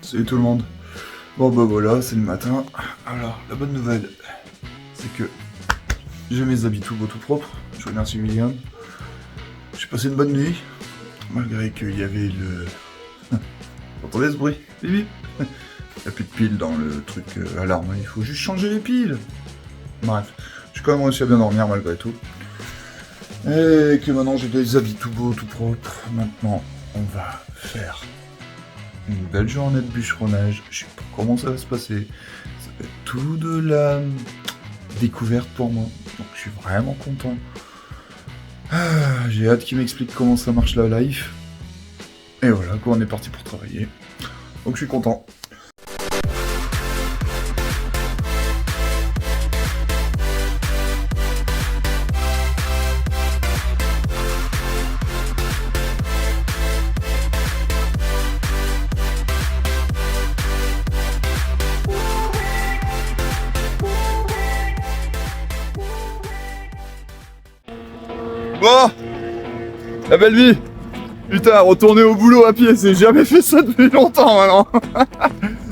Salut tout le monde. Bon bah voilà, c'est le matin. Alors, la bonne nouvelle, c'est que j'ai mes habits tout beaux tout propres. Je remercie William. J'ai passé une bonne nuit, malgré qu'il y avait le... Vous entendez ce bruit? Bip bip. Il n'y a plus de piles dans le truc alarme, il faut juste changer les piles. Bref, j'ai quand même réussi à bien dormir malgré tout. Et que maintenant j'ai des habits tout beaux, tout propres. Maintenant, on va faire une belle journée de bûcheronnage. Je sais pas comment ça va se passer. Ça va être tout de la découverte pour moi. Donc je suis vraiment content. J'ai hâte qu'il m'explique comment ça marche la life. Et voilà, quoi, on est parti pour travailler. Donc je suis content. Bon, la belle vie. Putain, retourner au boulot à pied, j'ai jamais fait ça depuis longtemps maintenant.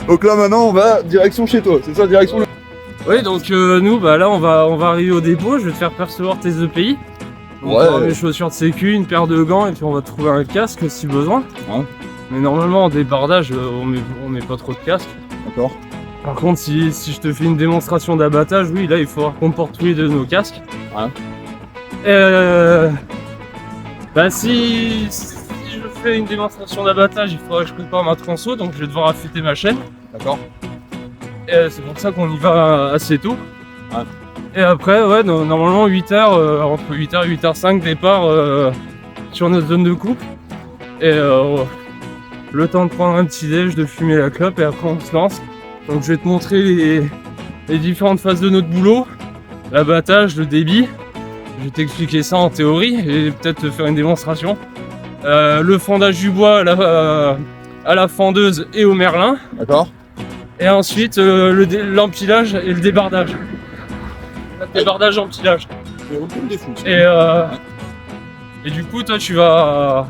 Donc là maintenant on va direction chez toi, c'est ça, direction le... Oui, donc nous, bah là on va arriver au dépôt, je vais te faire percevoir tes EPI. On va avoir mes chaussures de sécu, une paire de gants et puis on va trouver un casque si besoin. Ouais. Mais normalement en débardage, on met pas trop de casque. D'accord. Par contre, si je te fais une démonstration d'abattage, oui, là il faudra qu'on porte tous les deux nos casques. Ouais. Bah si je fais une démonstration d'abattage, il faudra que je prépare ma tronçon, donc je vais devoir affûter ma chaîne. D'accord. C'est pour ça qu'on y va assez tôt. Ouais. Et après, ouais, normalement 8h, entre 8h et 8h05 départ sur notre zone de coupe. Et le temps de prendre un petit déj, de fumer la clope et après on se lance. Donc je vais te montrer les différentes phases de notre boulot, l'abattage, le débit. Je vais t'expliquer ça en théorie et peut-être te faire une démonstration. Le fendage du bois à la fendeuse et au merlin. D'accord. Et ensuite l'empilage et le débardage. Le débardage empilage. Et du coup toi tu vas...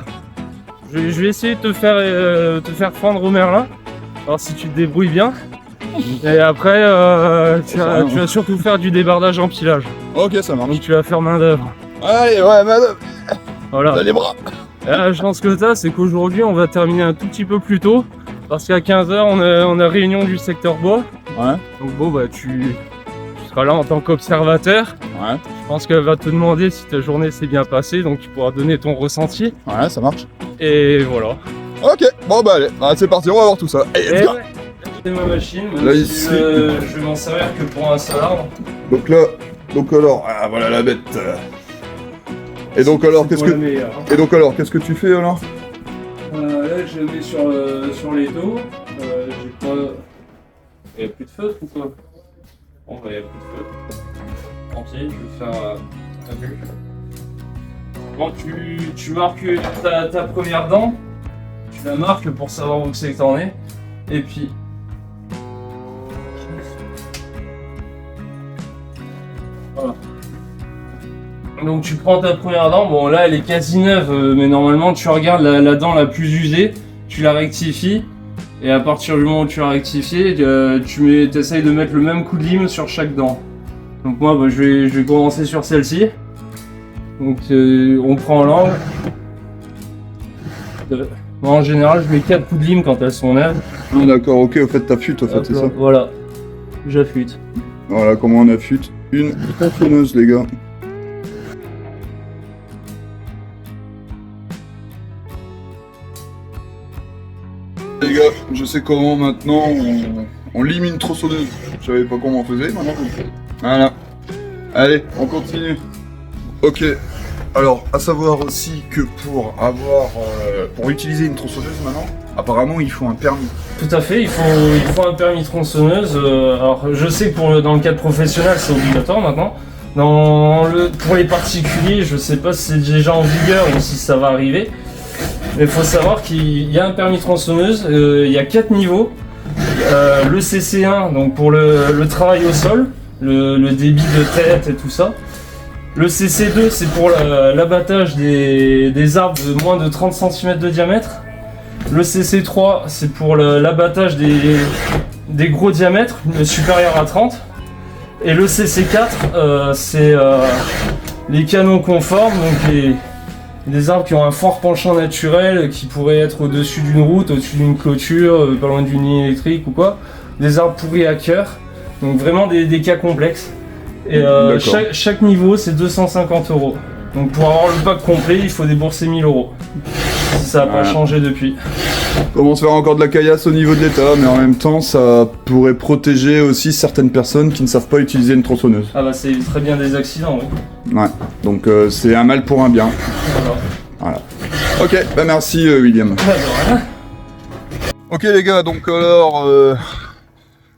Je vais essayer de te faire fendre au merlin. Alors si tu te débrouilles bien. Et après tu vas surtout faire du débardage empilage. Ok, ça marche. Donc tu vas faire main d'œuvre. Allez, ouais, madame. Voilà. T'as les bras. Et la chance que t'as, c'est qu'aujourd'hui on va terminer un tout petit peu plus tôt. Parce qu'à 15h on a réunion du secteur bois. Ouais. Donc bon bah tu seras là en tant qu'observateur. Ouais. Je pense qu'elle va te demander si ta journée s'est bien passée, donc tu pourras donner ton ressenti. Ouais, ça marche. Et voilà. Ok, bon bah allez, c'est parti, on va voir tout ça. Allez, let's go. Ouais, c'est ma machine, même Là, si ici. je vais m'en servir que pour un seul arbre. Donc là, alors, voilà la bête. Et donc alors, qu'est-ce que tu fais alors? Là je le mets sur l'étau. J'ai pas... Il n'y a plus de feutre ou quoi? Bon bah il n'y a plus de feutre. Tant pis, je vais faire un but. Bon, tu marques ta première dent. Tu la marques pour savoir où c'est que t'en es. Et puis... Voilà. Donc tu prends ta première dent, bon là elle est quasi neuve, mais normalement tu regardes la dent la plus usée, tu la rectifies, et à partir du moment où tu l'as rectifiée, tu essayes de mettre le même coup de lime sur chaque dent. Donc moi bah, je vais commencer sur celle-ci. Donc on prend l'angle. Moi en général je mets 4 coups de lime quand elles sont neuves. Ah d'accord, ok, au fait t'affûtes, au fait, Hop c'est là, ça. voilà, j'affûte. Voilà comment on affûte une tronçonneuse, les gars. Les gars, je sais comment maintenant on lime une tronçonneuse. Je savais pas comment on faisait, maintenant je le fais. Voilà. Allez, on continue. Ok. Alors, à savoir aussi que pour utiliser une tronçonneuse maintenant, apparemment il faut un permis. Tout à fait, il faut un permis tronçonneuse. Alors je sais que dans le cadre professionnel c'est obligatoire maintenant. Pour les particuliers, je sais pas si c'est déjà en vigueur ou si ça va arriver. Mais il faut savoir qu'il y a un permis tronçonneuse, il y a 4 niveaux. Le CC1, donc pour le travail au sol, le débit de tête et tout ça. Le CC2, c'est pour l'abattage des arbres de moins de 30 cm de diamètre. Le CC3, c'est pour l'abattage des gros diamètres, supérieurs à 30. Et le CC4, c'est les canons conformes, donc des arbres qui ont un fort penchant naturel, qui pourraient être au-dessus d'une route, au-dessus d'une clôture, pas loin d'une ligne électrique ou quoi. Des arbres pourris à cœur, donc vraiment des cas complexes. Et chaque niveau, c'est 250 €. Donc pour avoir le pack complet, il faut débourser 1000 €. Si ça n'a pas changé depuis. Commence à faire encore de la caillasse au niveau de l'état, mais en même temps, ça pourrait protéger aussi certaines personnes qui ne savent pas utiliser une tronçonneuse. Ah bah c'est très bien des accidents, oui. Ouais, donc c'est un mal pour un bien. Voilà. Ok, bah merci William. Ok les gars, donc alors,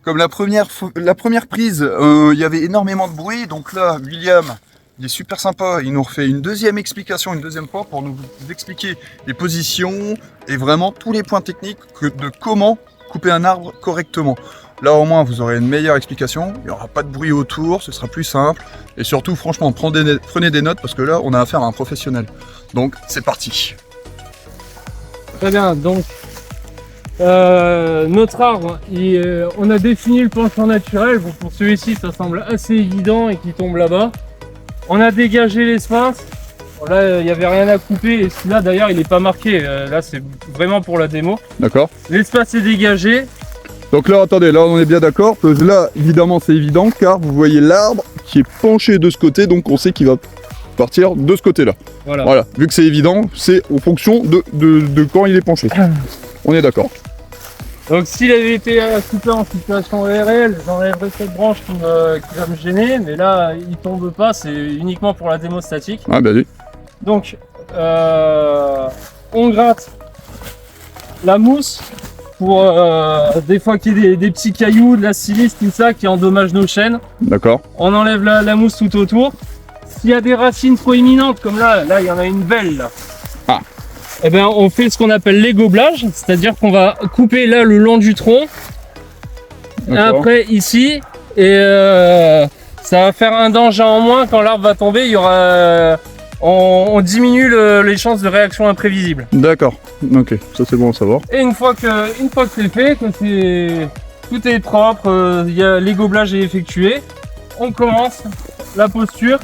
comme la première prise, il y avait énormément de bruit, donc là, William, il est super sympa, il nous refait une deuxième explication, une deuxième fois, pour nous expliquer les positions et vraiment tous les points techniques de comment couper un arbre correctement. Là au moins vous aurez une meilleure explication, il n'y aura pas de bruit autour, ce sera plus simple, et surtout franchement prenez des notes parce que là on a affaire à un professionnel. Donc c'est parti. Très bien, donc notre arbre, on a défini le penchant naturel. Bon, pour celui-ci ça semble assez évident et qui tombe là-bas. On a dégagé l'espace. Bon, là il n'y avait rien à couper et celui-là d'ailleurs il n'est pas marqué, là c'est vraiment pour la démo. D'accord. L'espace est dégagé. Donc là attendez, là on est bien d'accord, là évidemment c'est évident car vous voyez l'arbre qui est penché de ce côté, donc on sait qu'il va partir de ce côté-là. Voilà, vu que c'est évident, c'est en fonction de quand il est penché. On est d'accord. Donc s'il avait été coupé en situation réelle, j'enlèverais cette branche qui va me gêner, mais là il tombe pas, c'est uniquement pour la démo statique. Ah bah oui. Donc on gratte la mousse pour des fois qu'il y ait des petits cailloux, de la silice, tout ça qui endommage nos chênes. D'accord. On enlève la mousse tout autour. S'il y a des racines proéminentes, comme là il y en a une belle là. Ah. Eh ben on fait ce qu'on appelle l'égoblage, c'est-à-dire qu'on va couper là le long du tronc. Et après ici, et ça va faire un danger en moins quand l'arbre va tomber, il y aura... on diminue les chances de réaction imprévisible. D'accord, ok, ça c'est bon à savoir. Et une fois que c'est fait, que tout est propre, l'égoblage est effectué, on commence la posture.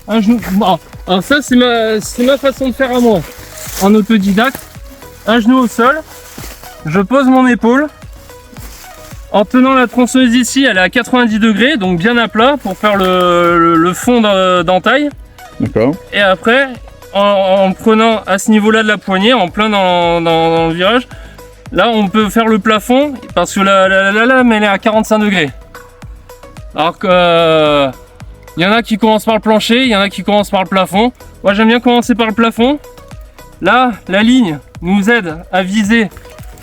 Un genou. Bon, alors ça c'est ma façon de faire à moi. En autodidacte, un genou au sol, je pose mon épaule. En tenant la tronçonneuse ici, elle est à 90 degrés, donc bien à plat pour faire le fond d'entaille. D'accord. Et après, en prenant à ce niveau-là de la poignée, en plein dans le virage, là on peut faire le plafond parce que la lame elle est à 45 degrés. Alors que il y en a qui commencent par le plancher, il y en a qui commencent par le plafond. Moi j'aime bien commencer par le plafond. Là, la ligne nous aide à viser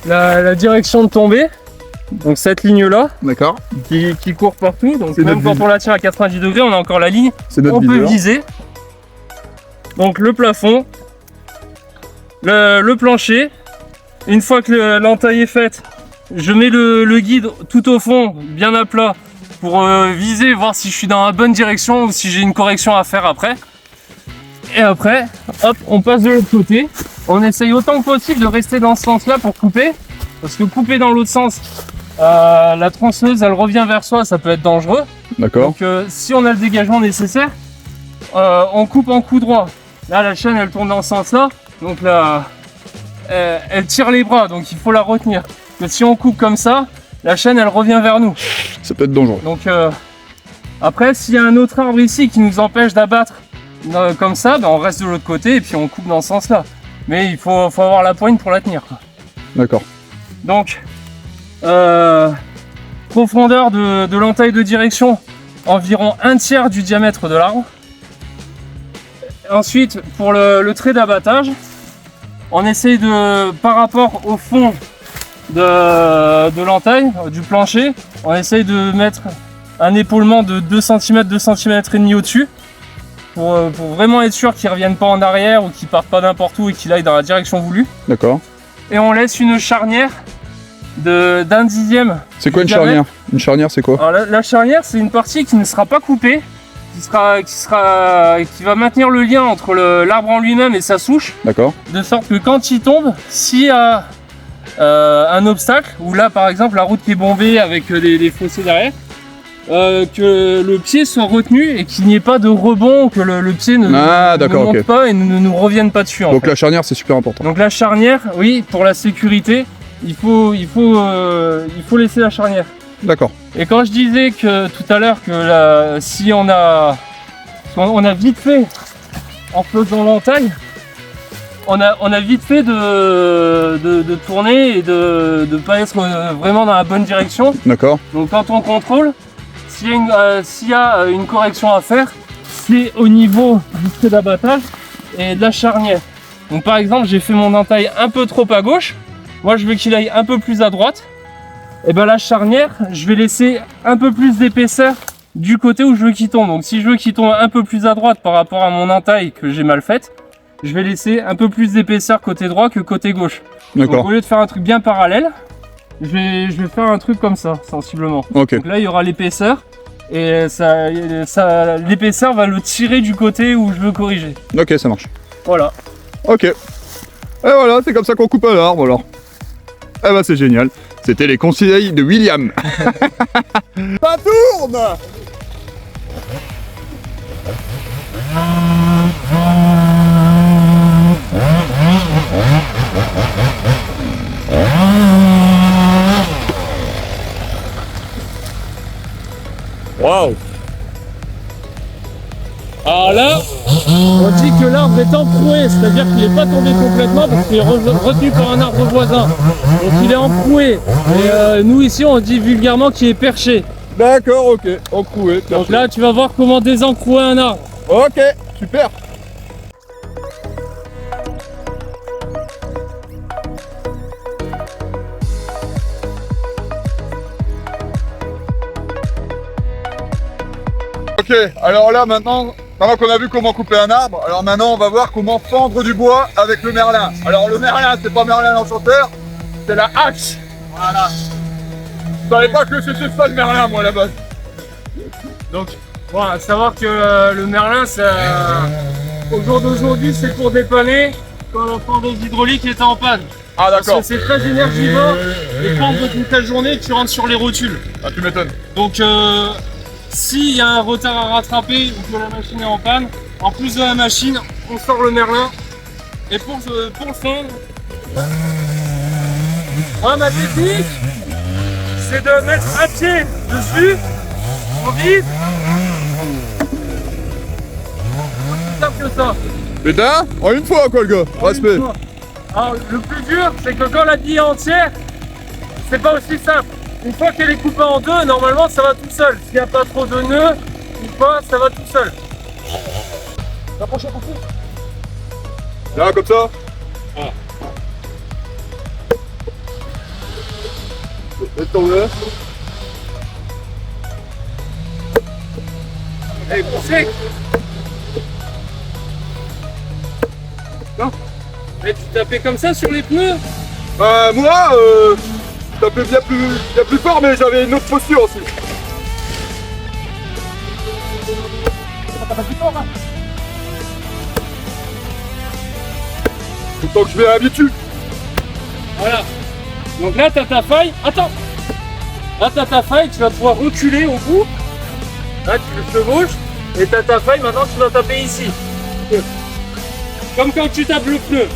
la direction de tombée. Donc cette ligne-là, d'accord, qui court partout. Donc même quand on la tient à 90 degrés, on a encore la ligne. On peut viser. Donc le plafond, le plancher. Une fois que l'entaille est faite, je mets le guide tout au fond, bien à plat, pour viser, voir si je suis dans la bonne direction ou si j'ai une correction à faire après. Et après, hop, on passe de l'autre côté. On essaye autant que possible de rester dans ce sens-là pour couper. Parce que couper dans l'autre sens, la tronçonneuse, elle revient vers soi, ça peut être dangereux. D'accord. Donc si on a le dégagement nécessaire, on coupe en coup droit. Là, la chaîne, elle tourne dans ce sens-là. Donc là, elle tire les bras, donc il faut la retenir. Que si on coupe comme ça, la chaîne, elle revient vers nous. Ça peut être dangereux. Donc après, s'il y a un autre arbre ici qui nous empêche d'abattre comme ça, ben on reste de l'autre côté et puis on coupe dans ce sens-là. Mais il faut avoir la poigne pour la tenir. D'accord. Donc, profondeur de l'entaille de direction, environ 1/3 du diamètre de l'arbre. Ensuite, pour le trait d'abattage, on essaye par rapport au fond de l'entaille, du plancher, on essaye de mettre un épaulement de 2 cm, 2 cm et demi au-dessus. Pour vraiment être sûr qu'ils ne reviennent pas en arrière ou qu'ils partent pas n'importe où et qu'ils aillent dans la direction voulue. D'accord. Et on laisse une charnière d'un dixième. C'est quoi une charnière? Une charnière, c'est quoi? Alors la charnière, c'est une partie qui ne sera pas coupée, qui va maintenir le lien entre l'arbre en lui-même et sa souche. D'accord. De sorte que quand il tombe, s'il y a un obstacle, où là par exemple la route qui est bombée avec les fossés derrière, que le pied soit retenu et qu'il n'y ait pas de rebond, que le pied ne monte pas et ne nous revienne pas dessus. Donc la charnière c'est super important. Donc la charnière, oui, pour la sécurité, il faut laisser la charnière. D'accord. Et quand je disais que tout à l'heure que si on a vite fait, en faisant l'entaille, on a vite fait de tourner et de ne pas être vraiment dans la bonne direction. D'accord. Donc quand on contrôle, s'il y a une correction à faire, c'est au niveau du trait d'abattage et de la charnière. Donc par exemple, j'ai fait mon entaille un peu trop à gauche. Moi, je veux qu'il aille un peu plus à droite. Et bien la charnière, je vais laisser un peu plus d'épaisseur du côté où je veux qu'il tombe. Donc si je veux qu'il tombe un peu plus à droite par rapport à mon entaille que j'ai mal faite, je vais laisser un peu plus d'épaisseur côté droit que côté gauche. Donc au lieu de faire un truc bien parallèle, je vais faire un truc comme ça, sensiblement. Ok. Donc là, il y aura l'épaisseur et l'épaisseur va le tirer du côté où je veux corriger. Ok, ça marche. Voilà. Ok. Et voilà, c'est comme ça qu'on coupe un arbre alors. Eh ben c'est génial. C'était les conseils de William. Ça tourne. Waouh. Alors là, on dit que l'arbre est encroué, c'est-à-dire qu'il n'est pas tombé complètement parce qu'il est retenu par un arbre voisin. Donc il est encroué. Et nous ici, on dit vulgairement qu'il est perché. D'accord, ok. Encroué. Donc là, tu vas voir comment désencrouer un arbre. Ok, super. Ok, alors là maintenant qu'on a vu comment couper un arbre, alors maintenant on va voir comment fendre du bois avec le merlin. Alors le merlin, c'est pas Merlin l'Enchanteur, c'est la hache. Voilà. Je savais pas que c'était ça le merlin moi à la base. Donc, bon, à savoir que le merlin, au jour d'aujourd'hui, c'est pour dépanner quand la fondeuse hydraulique est en panne. Ah d'accord. Parce que c'est très énergivore et pendre toute la journée, tu rentres sur les rotules. Ah tu m'étonnes. Donc, s'il y a un retard à rattraper ou que la machine est en panne, en plus de la machine, on sort le merlin. Et pour le fondre, ma technique, c'est de mettre un pied dessus, on vide. Aussi simple que ça. Putain, en une fois quoi le gars, respect. Alors, le plus dur, c'est que quand la bille est entière, c'est pas aussi simple. Une fois qu'elle est coupée en deux, normalement ça va tout seul. S'il n'y a pas trop de nœuds, une fois, ça va tout seul. T'approches un peu. Là comme ça. Ah. Laisse tomber. Allez, poussez. Non. Mais tu tapais comme ça sur les pneus? Moi, je tapais bien plus fort, mais j'avais une autre posture aussi. Tout le temps que je vais habituer. Voilà. Donc là, t'as ta faille. Attends. Là, t'as ta faille, tu vas pouvoir reculer au bout. Là, tu le chevauches. Et t'as ta faille, maintenant tu vas taper ici. Comme quand tu tapes le pneu.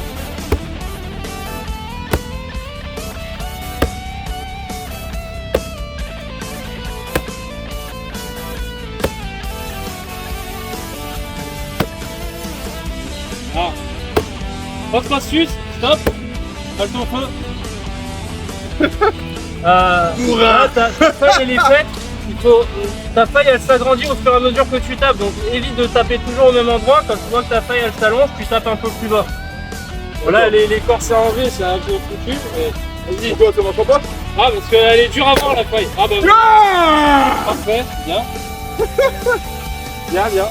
Ah. Autre astuce, stop. Passe ton feu. Là, ta faille elle est faite. Ta faille elle s'agrandit au fur et à mesure que tu tapes, donc évite de taper toujours au même endroit. Quand tu vois que ta faille elle s'allonge, tu tapes un peu plus bas. Voilà, les corses à enlever, c'est un peu foutu. Vas-y. Pourquoi ça marche pas? Ah, parce qu'elle est dure à voir la faille. Ah bah oui. Parfait, bien. Bien.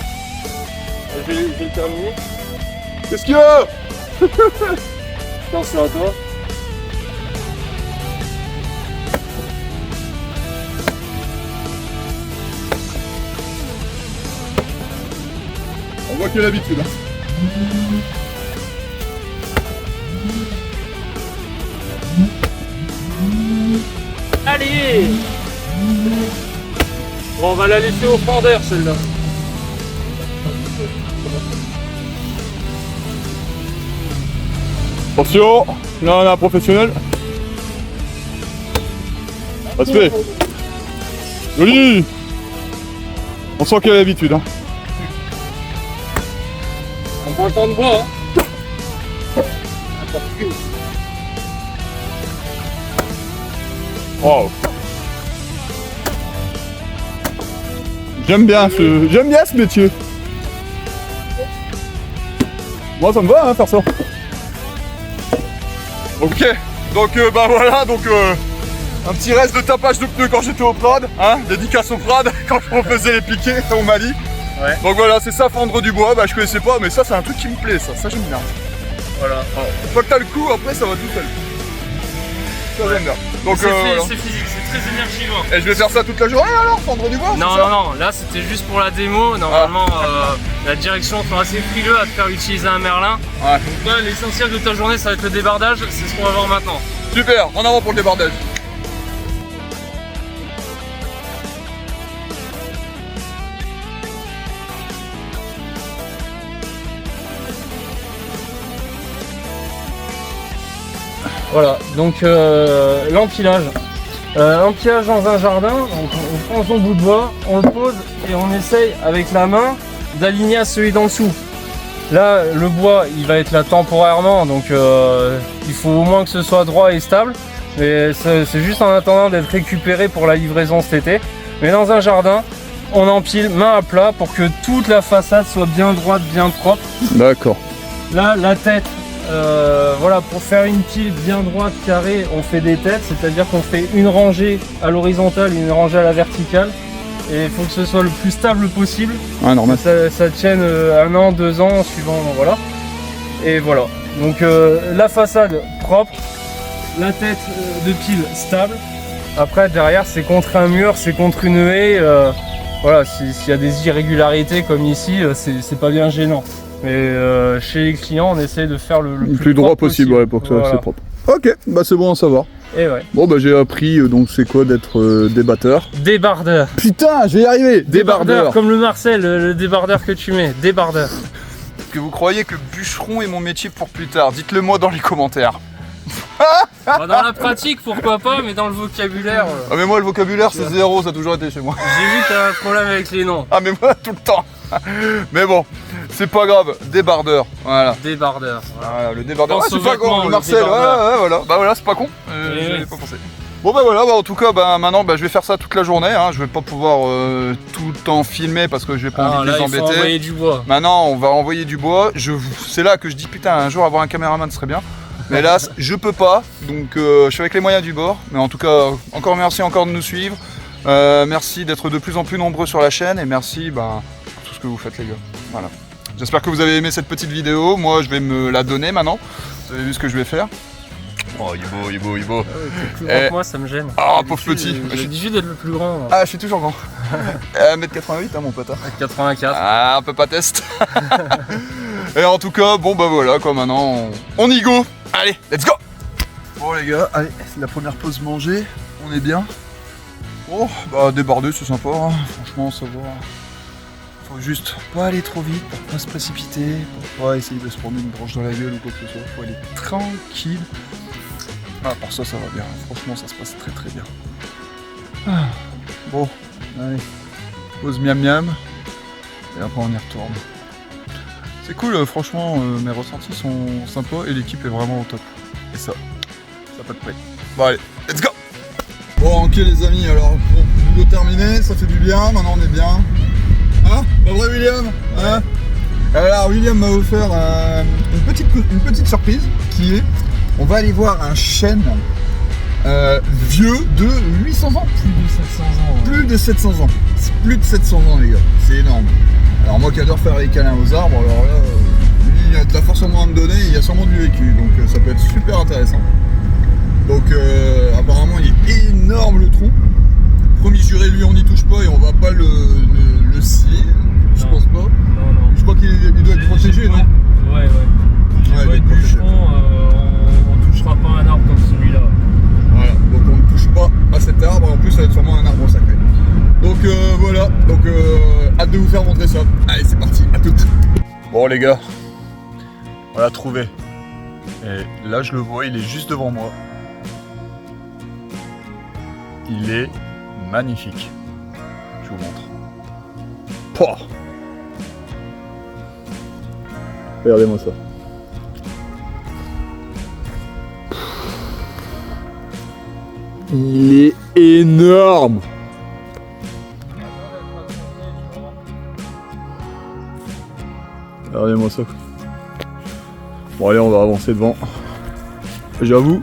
Je vais le terminer. Qu'est-ce qu'il y a? Attention à toi. On voit qu'il a l'habitude. Hein. Allez. Bon, on va la laisser au fendeur celle-là. Attention, là on a un professionnel. Ça se fait. Joli. On sent qu'il a l'habitude. Hein. On prend le temps de bois. Hein. Wow. J'aime bien ce métier. Moi ça me va hein, faire ça. Ok, donc bah voilà, donc un petit reste de tapage de pneus quand j'étais au Prad, hein, dédicace au Prad quand je refaisais les piquets au Mali. Ouais. Donc voilà, c'est ça fendre du bois, bah je connaissais pas, mais ça c'est un truc qui me plaît, ça j'aime bien. Voilà. Une fois que t'as le coup, après ça va tout seul. Ça j'aime bien. Donc c'est physique, c'est très énergivore. et je vais faire ça toute la journée alors, fendre du bois. Non, c'est ça non, là c'était juste pour la démo. Normalement, la direction sont assez frileux à te faire utiliser un Merlin. Ouais. Donc là, l'essentiel de ta journée, ça va être le débardage. C'est ce qu'on va voir maintenant. Super, en avant pour le débardage. Voilà, donc l'empilage. L'empilage dans un jardin, donc on prend son bout de bois, on le pose et on essaye avec la main d'aligner à celui d'en dessous. Là, le bois, il va être là temporairement, donc il faut au moins que ce soit droit et stable. Mais c'est juste en attendant d'être récupéré pour la livraison cet été. Mais dans un jardin, on empile main à plat pour que toute la façade soit bien droite, bien propre. D'accord. Là, la tête, voilà, pour faire une pile bien droite, carrée, on fait des têtes, c'est-à-dire qu'on fait une rangée à l'horizontale et une rangée à la verticale. Et il faut que ce soit le plus stable possible. Ah normal. Ça tienne 1 an, 2 ans, suivant, voilà. Et voilà. Donc la façade propre, la tête de pile stable. Après derrière c'est contre un mur, c'est contre une haie. Voilà, s'il y a des irrégularités comme ici, c'est pas bien gênant. Mais chez les clients, on essaie de faire le plus droit possible, ouais, pour que ça voilà. c'est propre. Ok, bah c'est bon à savoir. Et ouais. Bon bah j'ai appris donc c'est quoi d'être débatteur. Débardeur. Putain, je vais y arriver. Débardeur, comme le Marcel, le débardeur que tu mets. Débardeur. Est-ce que vous croyez que bûcheron est mon métier pour plus tard? Dites-le moi dans les commentaires. Bah, dans la pratique, pourquoi pas, mais dans le vocabulaire. Ah mais moi le vocabulaire c'est zéro, ça a toujours été chez moi. J'ai vu que t'as un problème avec les noms. Ah mais moi tout le temps. Mais bon, c'est pas grave, débardeur, voilà. Débardeur. Voilà. Voilà, le débardeur. Pense Ah, c'est aux pas vêtements, con, le Marcel, débardeur. ouais, voilà. Bah voilà, c'est pas con, Et j'y avais oui. pas pensé. Bon bah voilà, bah, en tout cas, bah, maintenant bah, je vais faire ça toute la journée, hein. Je vais pas pouvoir tout le temps filmer parce que j'ai pas envie de Là, les il faut embêter. envoyer du bois. Maintenant, on va envoyer du bois. C'est là que je dis putain, un jour avoir un caméraman ce serait bien. Mais hélas, je peux pas. Donc, je suis avec les moyens du bord. Mais en tout cas, encore merci encore de nous suivre. Merci d'être de plus en plus nombreux sur la chaîne et merci pour tout ce que vous faites, les gars. Voilà. J'espère que vous avez aimé cette petite vidéo. Moi, je vais me la donner maintenant. Vous avez vu ce que je vais faire. Oh, il est beau, il est beau, il est beau. T'es plus grand que moi, ça me gêne. Ah, pauvre petit. J'ai dit juste d'être le plus grand. Ah, je suis toujours grand. 1m88, hein, mon pote. Hein. 84. Ah, un peu pas test. Et en tout cas, bon bah voilà quoi, maintenant on y go. Allez, let's go. Bon les gars, allez, c'est la première pause manger, on est bien. Oh, bah déborder c'est sympa, hein. Franchement ça va. Faut juste pas aller trop vite pour pas se précipiter, pour pas essayer de se prendre une branche dans la gueule ou quoi que ce soit. Faut aller tranquille. Ah, pour ça va bien, franchement ça se passe très très bien. Ah. Bon, allez, pause miam miam. Et après on y retourne. C'est cool, franchement, mes ressentis sont sympas et l'équipe est vraiment au top. Et ça pas de prix. Bon allez, let's go. Bon ok les amis, alors bon, boulot terminé, ça fait du bien, maintenant on est bien. Hein? Pas vrai William? Hein? Alors William m'a offert une petite surprise qui est, on va aller voir un chêne vieux de 800 ans. Plus de 700 ans. C'est plus de 700 ans les gars, c'est énorme. Alors moi qui adore faire les câlins aux arbres, alors là, lui il a de la force en moins à me donner, il y a sûrement du vécu, donc ça peut être super intéressant. Donc apparemment il est énorme le tronc. Promis juré, lui on n'y touche pas et on va pas le scier, je pense pas. Non. Je crois qu'il doit être protégé, non? Ouais. Ouais, Ouais, on touchera pas un arbre comme celui-là. Voilà, donc on ne touche pas à cet arbre. va être sûrement un arbre sacré. Donc voilà, donc hâte de vous faire montrer ça. Allez, c'est parti, à toutes. Bon les gars, on l'a trouvé. Et là je le vois, il est juste devant moi. Il est magnifique. Je vous montre. Pouah. Regardez-moi ça. Il est énorme. Regardez-moi ça. Bon allez, on va avancer devant. J'avoue,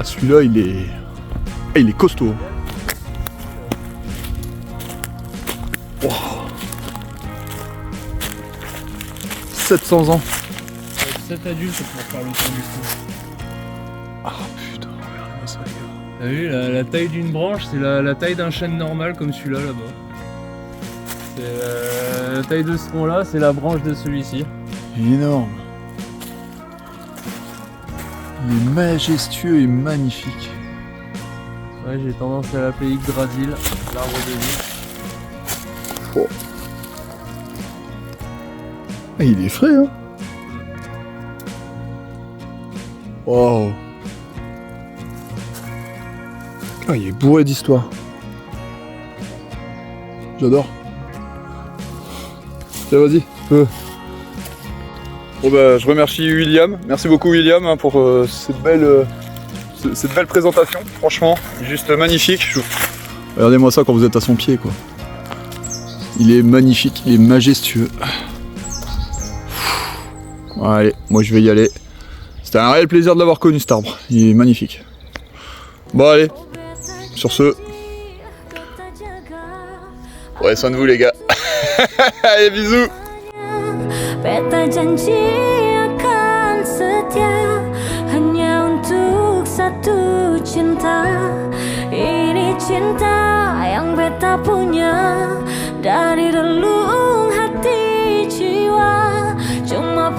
celui-là il est costaud. Wow. 700 ans. 7 adultes pour faire le tour du cou. Ah putain, regardez-moi ça les gars. T'as vu, la taille d'une branche, c'est la taille d'un chêne normal comme celui-là là-bas. C'est la taille de ce tronc-là, c'est la branche de celui-ci. Énorme. Il est majestueux et magnifique. Ouais, j'ai tendance à l'appeler Yggdrasil, l'arbre de vie. Oh. Ah, il est frais, hein. Wow. Ah, il est bourré d'histoire. J'adore. Tiens, vas-y. Bon bah, je remercie William. Merci beaucoup William hein, pour cette belle présentation. Franchement, juste magnifique. Regardez-moi ça quand vous êtes à son pied, quoi. Il est magnifique, il est majestueux. Allez, moi je vais y aller. C'était un réel plaisir de l'avoir connu cet arbre. Il est magnifique. Bon allez, sur ce, prenez soin de vous les gars. Allez, bisous. Beta janji akan setia hanya untuk satu cinta. Ini cinta yang beta punya dari relung hati jiwa. Cuma